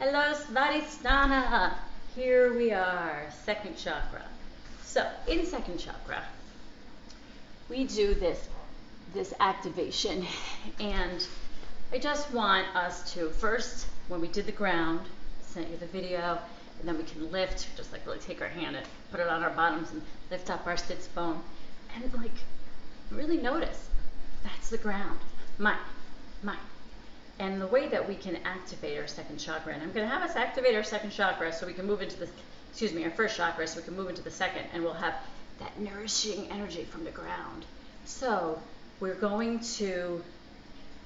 Hello, Svadhisthana. Here we are, second chakra. So, in second chakra, we do this activation, and I just want us to first, when we did the ground, sent you the video, and then we can lift, just like really take our hand and put it on our bottoms and lift up our sits bone, and like really notice that's the ground, mine. And the way that we can activate our second chakra, and I'm going to have us activate our second chakra so we can move into our first chakra so we can move into the second, and we'll have that nourishing energy from the ground. So we're going to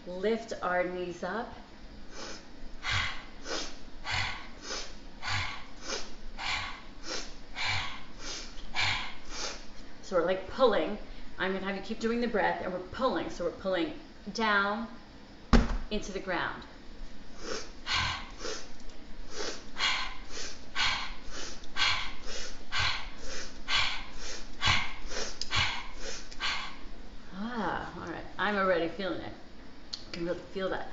lift our knees up. So we're like pulling. I'm going to have you keep doing the breath, and we're pulling. So we're pulling down into the ground. All right. I'm already feeling it. You can really feel that.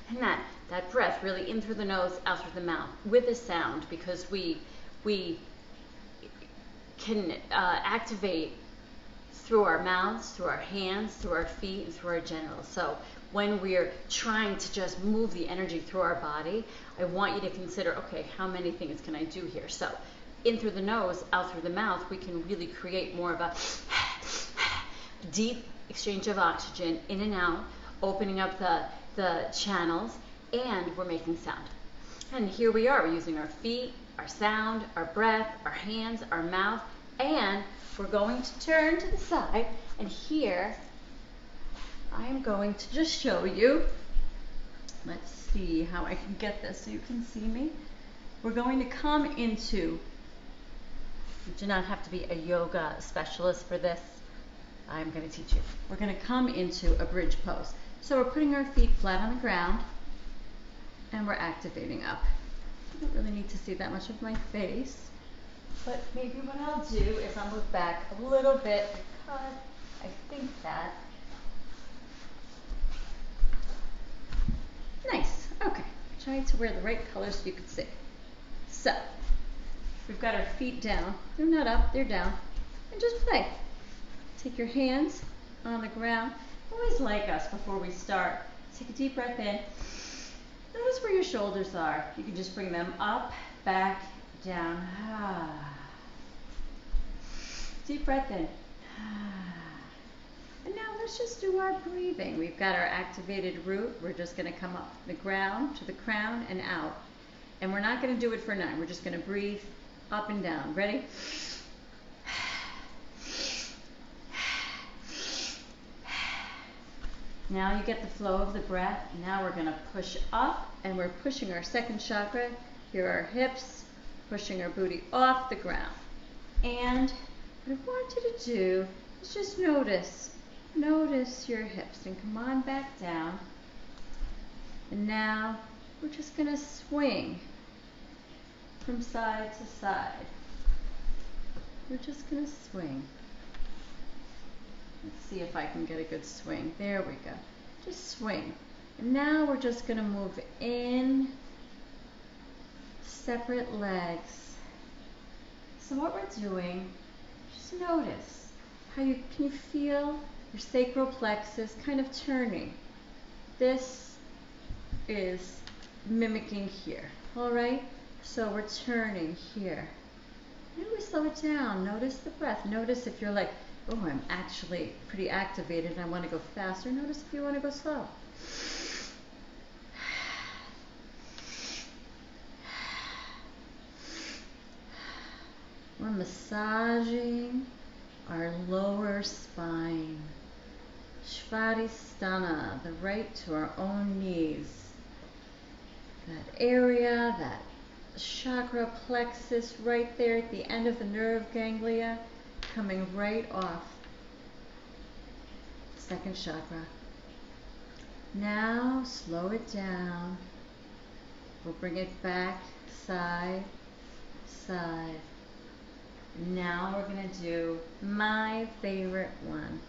And that breath really in through the nose, out through the mouth with a sound, because we can activate through our mouths, through our hands, through our feet, and through our genitals. So when we're trying to just move the energy through our body, I want you to consider, okay, how many things can I do here? So in through the nose, out through the mouth, we can really create more of a deep exchange of oxygen in and out, opening up the channels, and we're making sound. And here we are, we're using our feet, our sound, our breath, our hands, our mouth, and we're going to turn to the side, and here I am going to just show you. Let's see how I can get this so you can see me. We're going to come into, you do not have to be a yoga specialist for this. I'm going to teach you. We're going to come into a bridge pose. So we're putting our feet flat on the ground, and we're activating up. I don't really need to see that much of my face. But maybe what I'll do is I'll move back a little bit, because I think that, nice, okay. Trying to wear the right color so you can see. So, we've got our feet down. They're not up, they're down. And just play. Take your hands on the ground. Always like us before we start. Take a deep breath in. Notice where your shoulders are. You can just bring them up, back, down. Deep breath in. And now let's just do our breathing. We've got our activated root. We're just going to come up the ground to the crown and out. And we're not going to do it for 9. We're just going to breathe up and down. Ready? Now you get the flow of the breath. Now we're going to push up, and we're pushing our second chakra. Here are our hips, pushing our booty off the ground. And what I want you to do is just notice your hips, and come on back down. And now we're just going to swing from side to side. We're just going to swing. Let's see if I can get a good swing. There we go. Just swing. And now we're just going to move in separate legs. So what we're doing, just notice how can you feel your sacral plexus kind of turning. This is mimicking here. All right? So we're turning here. Maybe we slow it down. Notice the breath. Notice if you're like, oh, I'm actually pretty activated and I want to go faster. Notice if you want to go slow. We're massaging our lower spine. Svadhisthana, the right to our own knees. That area, that chakra plexus right there at the end of the nerve ganglia, coming right off. Second chakra. Now slow it down. We'll bring it back, side, side. Now we're going to do my favorite one.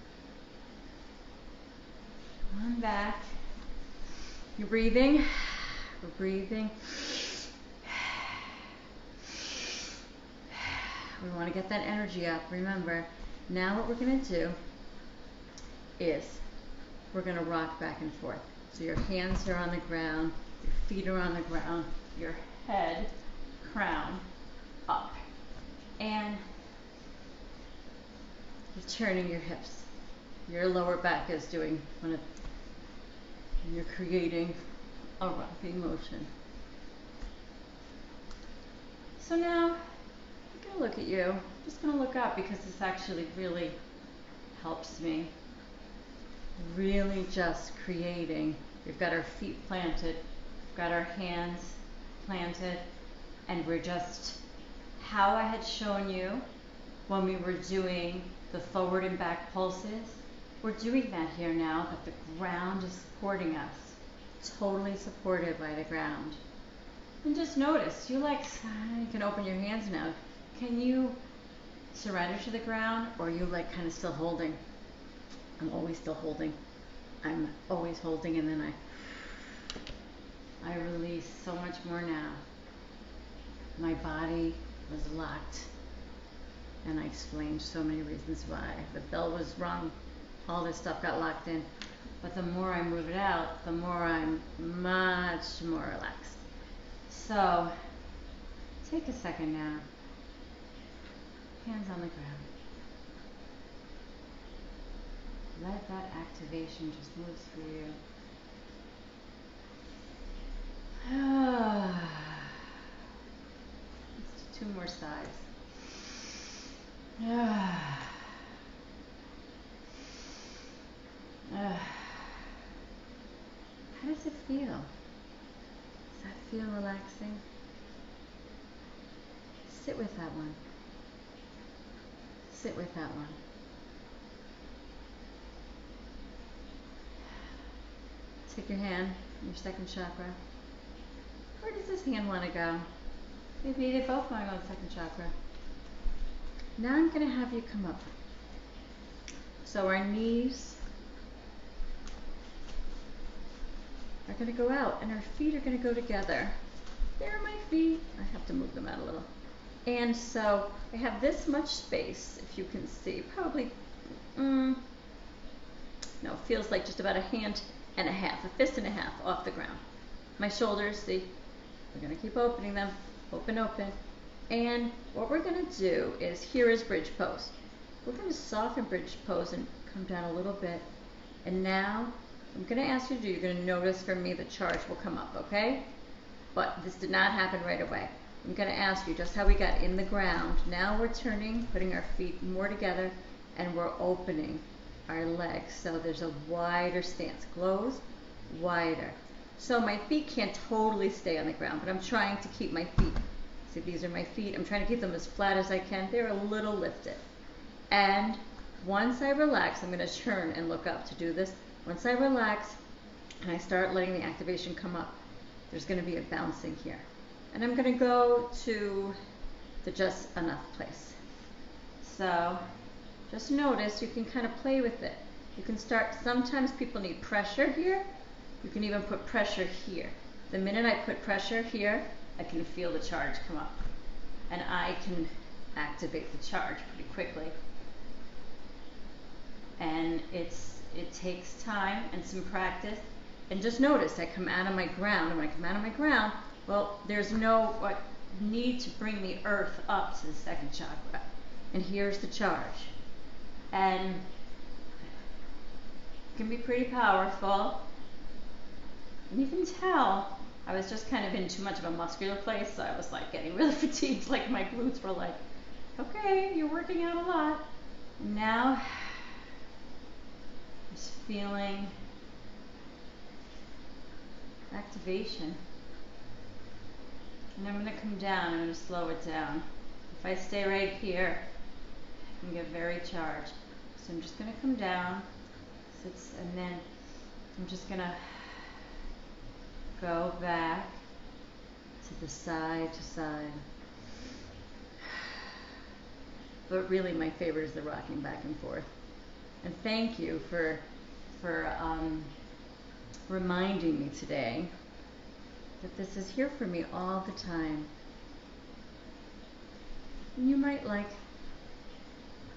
One back, You're breathing. We're breathing. We want to get that energy up. Remember, now what we're going to do is we're going to rock back and forth. So your hands are on the ground, your feet are on the ground, your head, crown, up. And you're turning your hips. Your lower back is doing one of, you're creating a rocking motion. So now, I'm going to look at you. I'm just going to look up because this actually really helps me. Really just creating. We've got our feet planted, we've got our hands planted, and we're just, how I had shown you when we were doing the forward and back pulses, we're doing that here now, but the ground is supporting us. Totally supported by the ground. And just notice, you can open your hands now. Can you surrender to the ground, or are you kind of still holding? I'm always still holding. I'm always holding, and then I release so much more now. My body was locked, and I explained so many reasons why. The bell was rung, all this stuff got locked in. But the more I move it out, the more I'm much more relaxed. So, take a second now. Hands on the ground. Let that activation just move through you. Let's do 2 more sides. How does it feel? Does that feel relaxing? Sit with that one. Sit with that one. Take your hand, your second chakra. Where does this hand want to go? Maybe they both want to go to the second chakra. Now I'm going to have you come up. So our knees are going to go out and our feet are going to go together. There are my feet. I have to move them out a little. And so I have this much space, if you can see, probably, no, it feels like just about a hand and a half, a fist and a half off the ground. My shoulders, see, we're going to keep opening them, open, open. And what we're going to do is, here is bridge pose. We're going to soften bridge pose and come down a little bit. And now, I'm going to ask you to do, you're going to notice from me the charge will come up, okay? But this did not happen right away. I'm going to ask you just how we got in the ground. Now we're turning, putting our feet more together, and we're opening our legs. So there's a wider stance. Close, wider. So my feet can't totally stay on the ground, but I'm trying to keep my feet. See, these are my feet. I'm trying to keep them as flat as I can. They're a little lifted. And once I relax, I'm going to turn and look up to do this. Once I relax and I start letting the activation come up, there's going to be a bouncing here. And I'm going to go to the just enough place. So just notice you can kind of play with it. You can start, sometimes people need pressure here. You can even put pressure here. The minute I put pressure here, I can feel the charge come up. And I can activate the charge pretty quickly. And it takes time and some practice. And just notice, I come out of my ground, and when I come out of my ground, well, there's no need to bring the earth up to the second chakra. And here's the charge. And it can be pretty powerful. And you can tell I was just kind of in too much of a muscular place, so I was getting really fatigued, my glutes were okay, you're working out a lot. And now, just feeling activation. And I'm going to come down, I'm going to slow it down. If I stay right here, I can get very charged. So I'm just going to come down, and then I'm just going to go back to the side to side. But really my favorite is the rocking back and forth. And thank you for reminding me today that this is here for me all the time. And you might like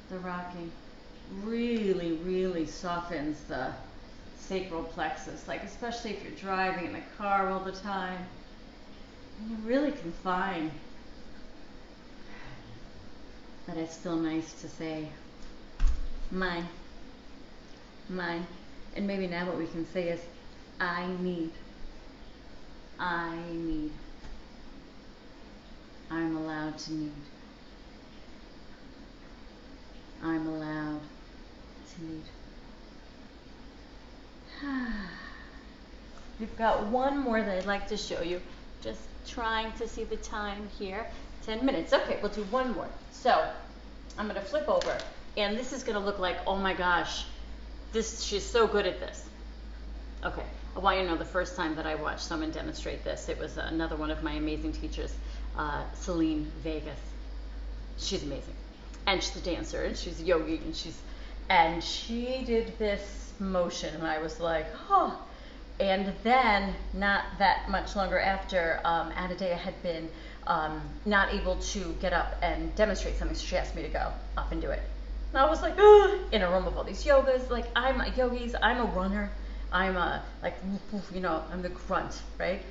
the rocking. Really, really softens the sacral plexus, like especially if you're driving in the car all the time. And you really can find that it's still nice to say, mine, mine. And maybe now what we can say is, I need. I'm allowed to need. I'm allowed to need. We've got one more that I'd like to show you. Just trying to see the time here. 10 minutes. Okay, we'll do one more. So I'm going to flip over, and this is going to look like, oh my gosh, she's so good at this. Okay, I want you to know the first time that I watched someone demonstrate this, it was another one of my amazing teachers, Celine Vegas. She's amazing. And she's a dancer, and she's a yogi, and she did this motion, and I was like, oh. And then, not that much longer after, Anadea had been not able to get up and demonstrate something, so she asked me to go up and do it. And I was like, ugh, in a room of all these yogas, like I'm a yogis, I'm a runner, I'm a, like, you know, I'm the grunt, right?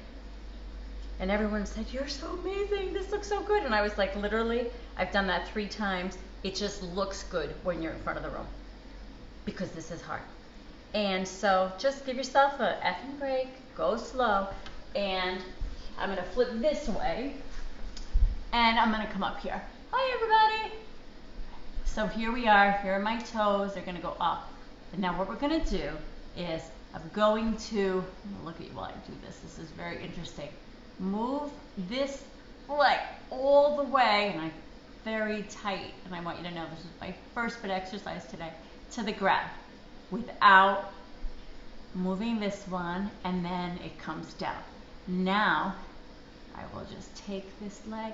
And everyone said, you're so amazing, this looks so good. And I was like, literally, I've done that 3 times. It just looks good when you're in front of the room, because this is hard. And so just give yourself a effing break, go slow, and I'm gonna flip this way, and I'm gonna come up here. Hi everybody. So here we are, here are my toes, they're gonna go up. And now what we're gonna do is, I'm going to look at you while I do this. This is very interesting. Move this leg all the way, and I'm very tight, and I want you to know this is my first bit of exercise today, to the ground, without moving this one, and then it comes down. Now, I will just take this leg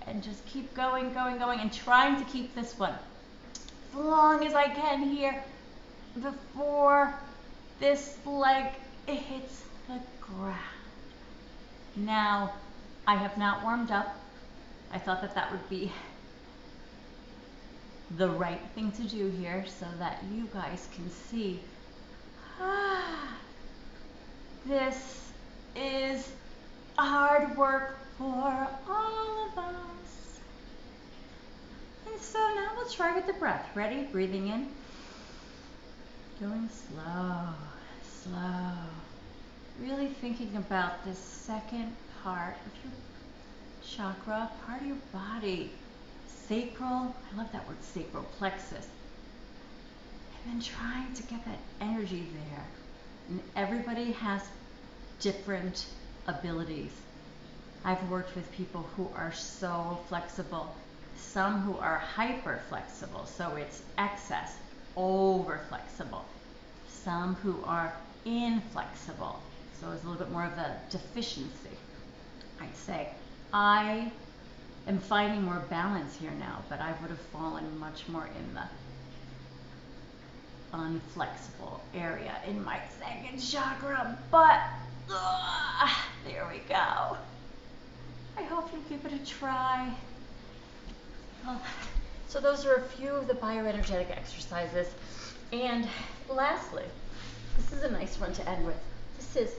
and just keep going, going, going, and trying to keep this one as long as I can here before this leg hits the ground. Now, I have not warmed up. I thought that that would be the right thing to do here so that you guys can see. This is hard work for all of us. And so now we'll try with the breath. Ready? Breathing in. Going slow, slow. Really thinking about this second part of your chakra, part of your body. Sacral, I love that word, sacral plexus. And then trying to get that energy there. And everybody has different abilities. I've worked with people who are so flexible, some who are hyper flexible, so it's excess, over flexible. Some who are inflexible, so it's a little bit more of a deficiency. I'd say I am finding more balance here now, but I would have fallen much more in the unflexible area in my second chakra, but there we go. I hope you give it a try. So those are a few of the bioenergetic exercises. And lastly, this is a nice one to end with. This is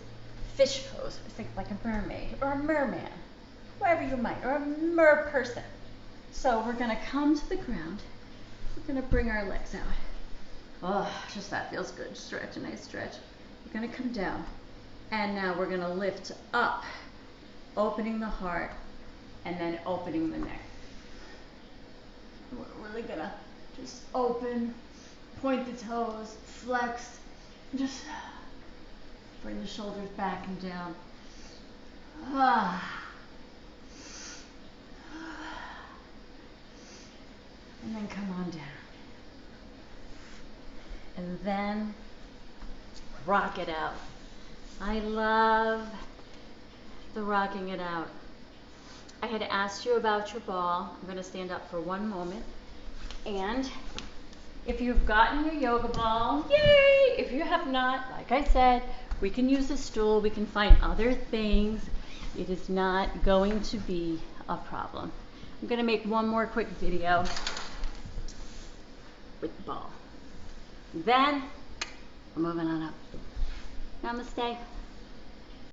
fish pose. Think like a mermaid or a merman, whoever you might, or a mer person. So we're gonna come to the ground. We're gonna bring our legs out. Oh, just that feels good. Stretch, a nice stretch. We're gonna come down. And now we're gonna lift up, opening the heart, and then opening the neck. We're really gonna just open, point the toes, flex, just bring the shoulders back and down. And then come on down. And then rock it out. I love the rocking it out. I had asked you about your ball. I'm going to stand up for one moment. And if you've gotten your yoga ball, yay! If you have not, like I said, We can use a stool, we can find other things. It is not going to be a problem. I'm gonna make one more quick video with the ball. Then we're moving on up. Namaste.